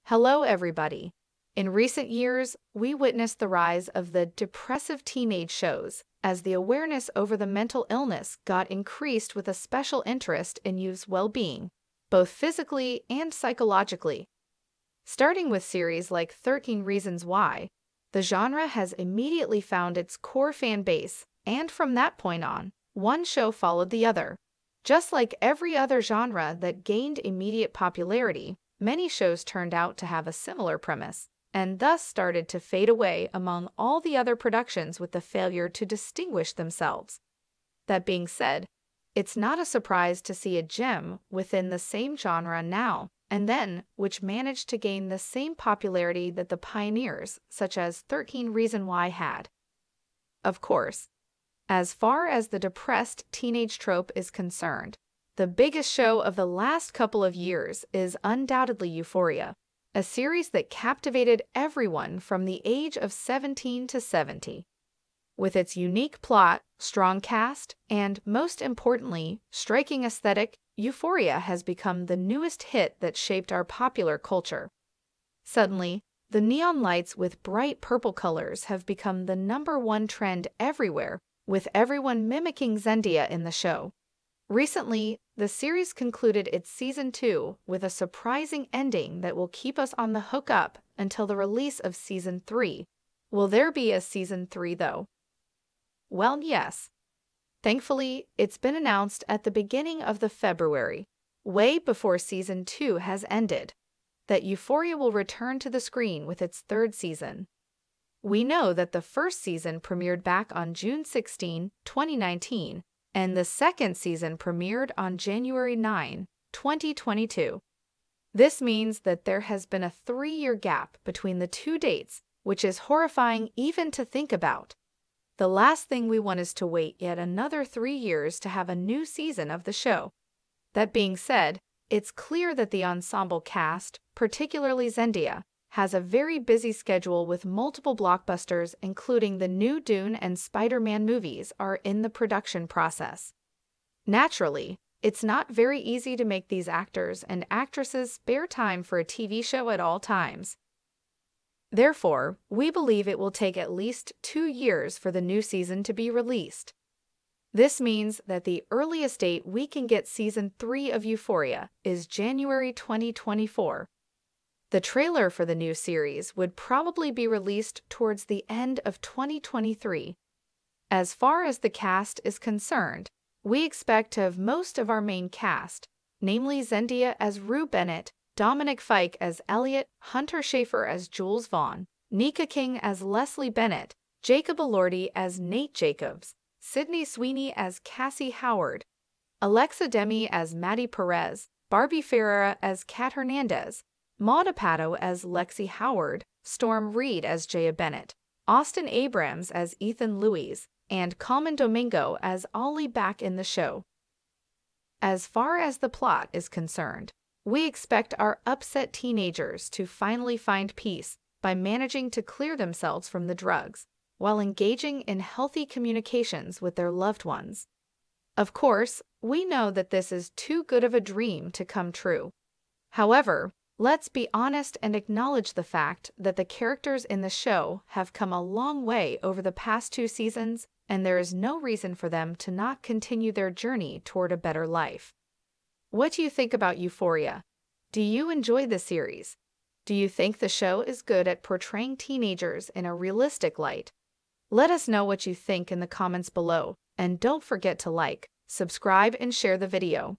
Hello, everybody. In recent years, we witnessed the rise of the depressive teenage shows as the awareness over the mental illness got increased with a special interest in youth's well-being, both physically and psychologically. Starting with series like 13 Reasons Why, the genre has immediately found its core fan base, and from that point on, one show followed the other. Just like every other genre that gained immediate popularity, many shows turned out to have a similar premise, and thus started to fade away among all the other productions with the failure to distinguish themselves. That being said, it's not a surprise to see a gem within the same genre now and then which managed to gain the same popularity that the pioneers, such as 13 Reasons Why, had. Of course, as far as the depressed teenage trope is concerned, the biggest show of the last couple of years is undoubtedly Euphoria, a series that captivated everyone from the age of 17 to 70. With its unique plot, strong cast, and, most importantly, striking aesthetic, Euphoria has become the newest hit that shaped our popular culture. Suddenly, the neon lights with bright purple colors have become the #1 trend everywhere, with everyone mimicking Zendaya in the show. Recently, the series concluded its season 2 with a surprising ending that will keep us on the hook up until the release of season 3. Will there be a season 3 though? Well, yes. Thankfully, it's been announced at the beginning of February, way before season 2 has ended, that Euphoria will return to the screen with its third season. We know that the first season premiered back on June 16, 2019, and the second season premiered on January 9, 2022. This means that there has been a 3-year gap between the two dates, which is horrifying even to think about. The last thing we want is to wait yet another 3 years to have a new season of the show. That being said, it's clear that the ensemble cast, particularly Zendaya, has a very busy schedule with multiple blockbusters, including the new Dune and Spider-Man movies, are in the production process. Naturally, it's not very easy to make these actors and actresses spare time for a TV show at all times. Therefore, we believe it will take at least 2 years for the new season to be released. This means that the earliest date we can get season 3 of Euphoria is January 2024. The trailer for the new series would probably be released towards the end of 2023. As far as the cast is concerned, we expect to have most of our main cast, namely Zendaya as Rue Bennett, Dominic Fike as Elliot, Hunter Schafer as Jules Vaughn, Nika King as Leslie Bennett, Jacob Elordi as Nate Jacobs, Sydney Sweeney as Cassie Howard, Alexa Demi as Maddie Perez, Barbie Ferreira as Kat Hernandez, Maud Apatow as Lexi Howard, Storm Reed as Jaya Bennett, Austin Abrams as Ethan Louise, and Carmen Domingo as Ollie back in the show. As far as the plot is concerned, we expect our upset teenagers to finally find peace by managing to clear themselves from the drugs, while engaging in healthy communications with their loved ones. Of course, we know that this is too good of a dream to come true. However, let's be honest and acknowledge the fact that the characters in the show have come a long way over the past 2 seasons, and there is no reason for them to not continue their journey toward a better life. What do you think about Euphoria? Do you enjoy the series? Do you think the show is good at portraying teenagers in a realistic light? Let us know what you think in the comments below, and don't forget to like, subscribe, and share the video.